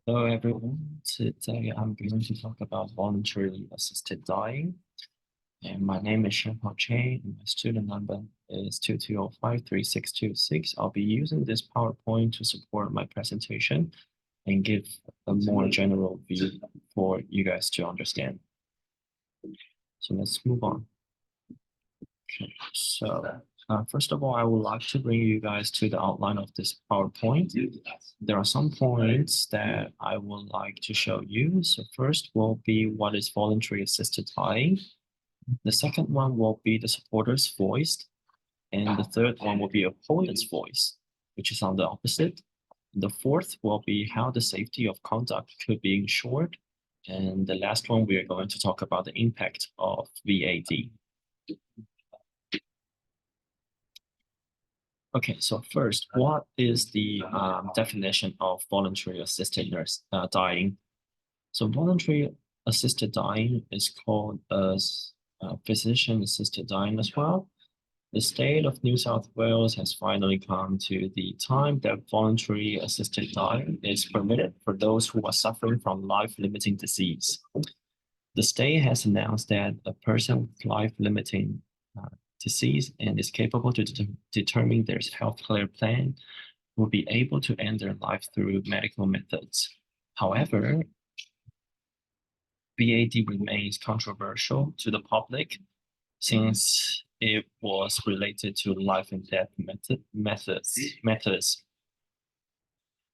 Hello, everyone. Today I'm going to talk about voluntary assisted dying. And my name is Shan-Po Chang, and my student number is 22053626. I'll be using this PowerPoint to support my presentation and give a more general view for you guys to understand. So let's move on. Okay, so first of all, I would like to bring you guys to the outline of this PowerPoint. There are some points that I would like to show you. So first will be what is voluntary assisted dying. The second one will be the supporter's voice. And the third one will be opponent's voice, which is on the opposite. The fourth will be how the safety of conduct could be ensured. And the last one, we are going to talk about the impact of VAD. Okay, so first, what is the definition of voluntary assisted dying? So voluntary assisted dying is called as physician-assisted dying as well. The state of New South Wales has finally come to the time that voluntary assisted dying is permitted for those who are suffering from life-limiting disease. The state has announced that a person with life-limiting disease and is capable to determine their healthcare plan will be able to end their life through medical methods. However, VAD remains controversial to the public since it was related to life and death methods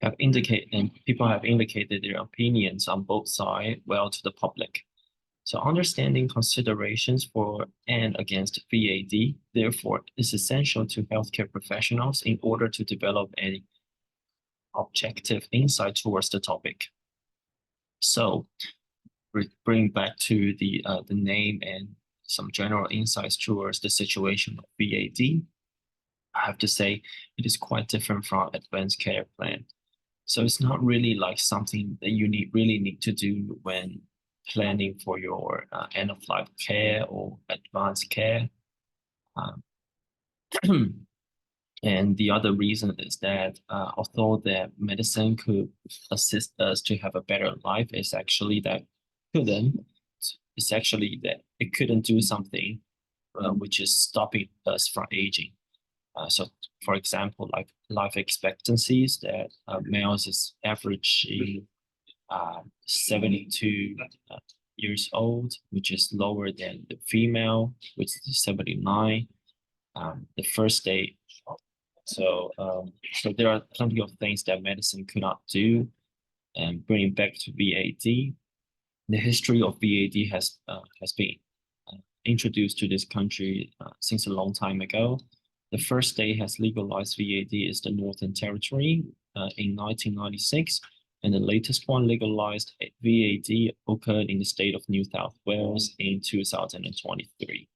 have indicated, and people have indicated their opinions on both sides well to the public. So understanding considerations for and against VAD, therefore, is essential to healthcare professionals in order to develop an objective insight towards the topic. So bring back to the name and some general insights towards the situation of VAD. I have to say it is quite different from advanced care plan. So it's not really like something that you really need to do when planning for your end-of-life care or advanced care. And the other reason is that although that medicine could assist us to have a better life, it's actually that it's actually that it couldn't do something which is stopping us from aging. So, for example, like life expectancies that males is averaging 72 years old, which is lower than the female, which is 79. The first day. So, so there are plenty of things that medicine could not do. And bringing back to VAD, the history of VAD has been introduced to this country since a long time ago. The first state has legalized VAD is the Northern Territory in 1996, and the latest one legalized VAD occurred in the state of New South Wales in 2023.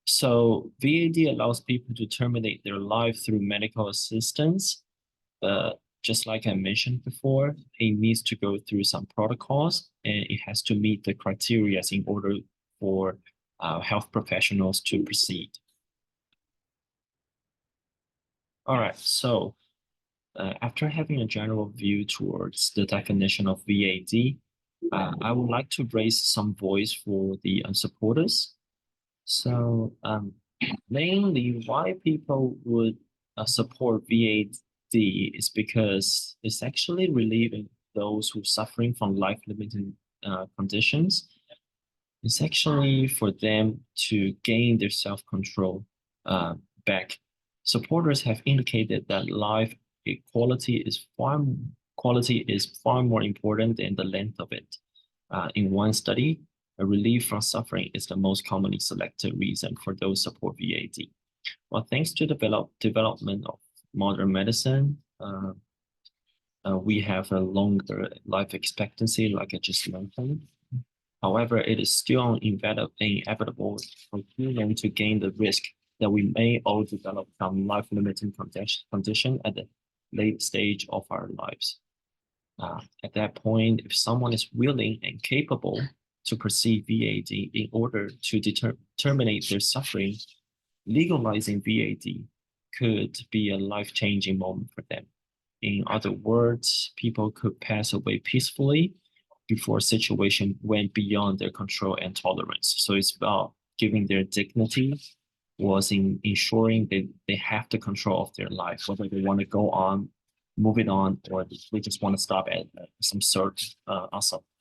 So VAD allows people to terminate their life through medical assistance. Just like I mentioned before, it needs to go through some protocols and it has to meet the criteria in order for health professionals to proceed. All right, so after having a general view towards the definition of VAD, I would like to raise some voice for the supporters. So mainly why people would support VAD is because it's actually relieving those who are suffering from life-limiting conditions. It's actually for them to gain their self-control back. Supporters have indicated that life quality is far more important than the length of it. In one study, a relief from suffering is the most commonly selected reason for those support VAD. Well, thanks to the development of modern medicine, we have a longer life expectancy, like I just mentioned. However, it is still inevitable for humans to gain the risk that we may all develop some life-limiting condition at the late stage of our lives. At that point, if someone is willing and capable to proceed VAD in order to terminate their suffering, legalizing VAD could be a life-changing moment for them. In other words, people could pass away peacefully before a situation went beyond their control and tolerance. So it's about giving their dignity, was in ensuring that they have the control of their life, whether they want to go on, move it on, or they just want to stop at some sort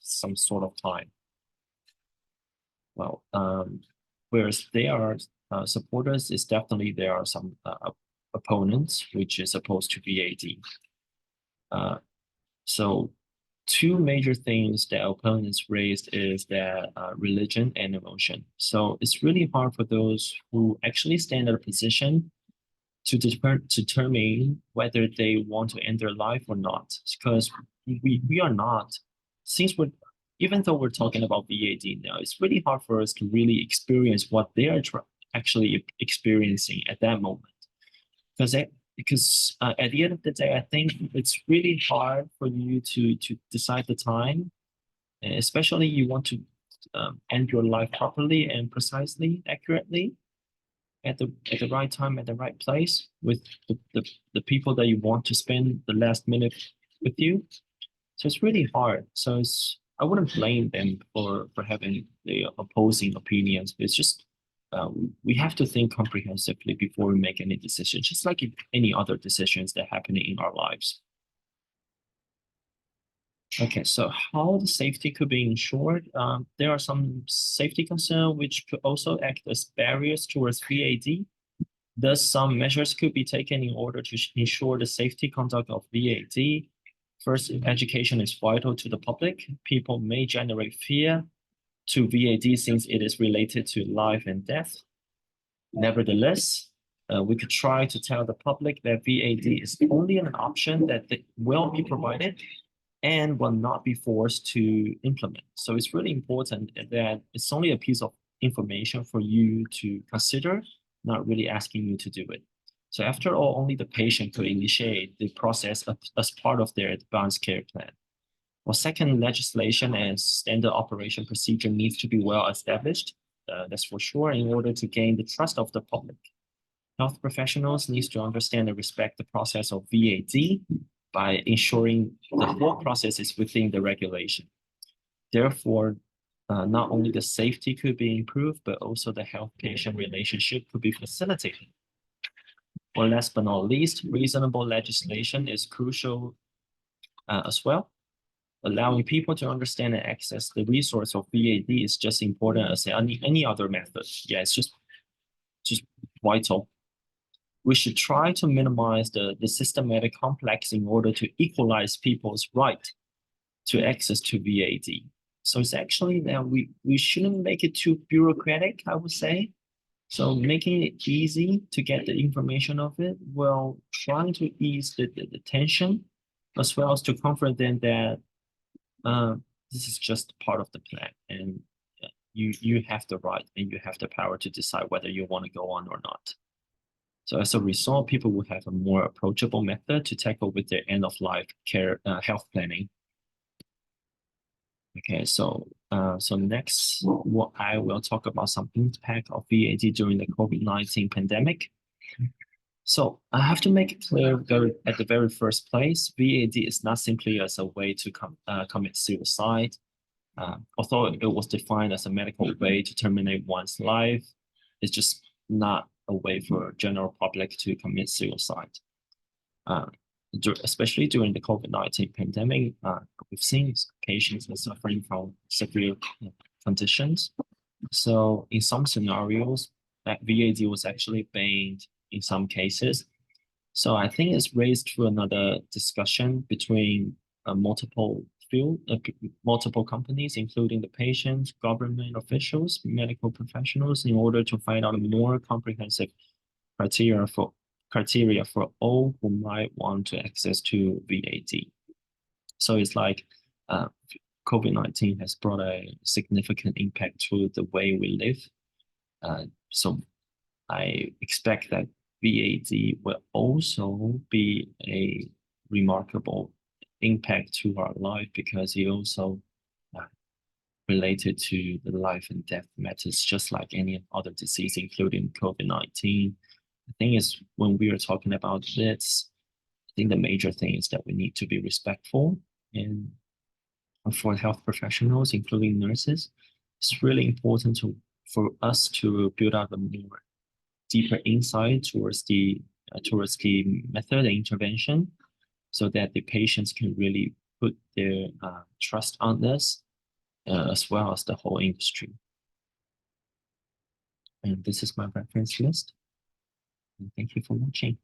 some sort of time. Well, whereas they are supporters, is definitely there are some opponents, which is opposed to VAD. So two major things that opponents raised is that religion and emotion. So it's really hard for those who actually stand at a position to determine whether they want to end their life or not, because we are not, since we're, even though we're talking about VAD now, it's really hard for us to really experience what they are actually experiencing at that moment. Because at the end of the day, I think it's really hard for you to decide the time, especially you want to end your life properly and precisely, accurately, at the right time, at the right place, with the people that you want to spend the last minute with you. So it's really hard. So I wouldn't blame them for having the opposing opinions. It's just we have to think comprehensively before we make any decision, just like any other decisions that happen in our lives. Okay, so how the safety could be ensured? There are some safety concerns which could also act as barriers towards VAD. Thus, some measures could be taken in order to ensure the safety conduct of VAD. First, education is vital to the public. People may generate fear to VAD since it is related to life and death. Nevertheless, we could try to tell the public that VAD is only an option that will be provided and will not be forced to implement. So it's really important that it's only a piece of information for you to consider, not really asking you to do it. So after all, only the patient could initiate the process as part of their advanced care plan. Well, second, legislation and standard operation procedure needs to be well established. That's for sure, in order to gain the trust of the public. Health professionals need to understand and respect the process of VAD by ensuring the whole process is within the regulation. Therefore, not only the safety could be improved, but also the health-patient relationship could be facilitated. Or last but not least, reasonable legislation is crucial as well. Allowing people to understand and access the resource of VAD is just important as any other method. Yeah, it's just vital. We should try to minimize the systematic complex in order to equalize people's right to access to VAD. So it's actually that we shouldn't make it too bureaucratic, I would say. So making it easy to get the information of it while trying to ease the tension, as well as to comfort them that this is just part of the plan, and you have the right and you have the power to decide whether you want to go on or not. So as a result, people will have a more approachable method to tackle with their end-of-life care health planning. Okay, so next, what I will talk about some impact of VAD during the COVID-19 pandemic. So I have to make it clear at the very first place, VAD is not simply as a way to commit suicide. Although it was defined as a medical way to terminate one's life, it's just not a way for general public to commit suicide. Especially during the COVID-19 pandemic, we've seen patients suffering from severe conditions. So in some scenarios, that VAD was actually banned in some cases. So I think it's raised to another discussion between multiple companies, including the patients, government officials, medical professionals, in order to find out a more comprehensive criteria for all who might want to access to VAD. So it's like COVID-19 has brought a significant impact to the way we live. So I expect that VAD will also be a remarkable impact to our life, because it also related to the life and death matters, just like any other disease, including COVID-19. The thing is, when we are talking about this, think the major thing is that we need to be respectful, and for health professionals, including nurses, it's really important for us to build up a more deeper insight towards the method and intervention, so that the patients can really put their trust on this, as well as the whole industry. And this is my reference list. And thank you for watching.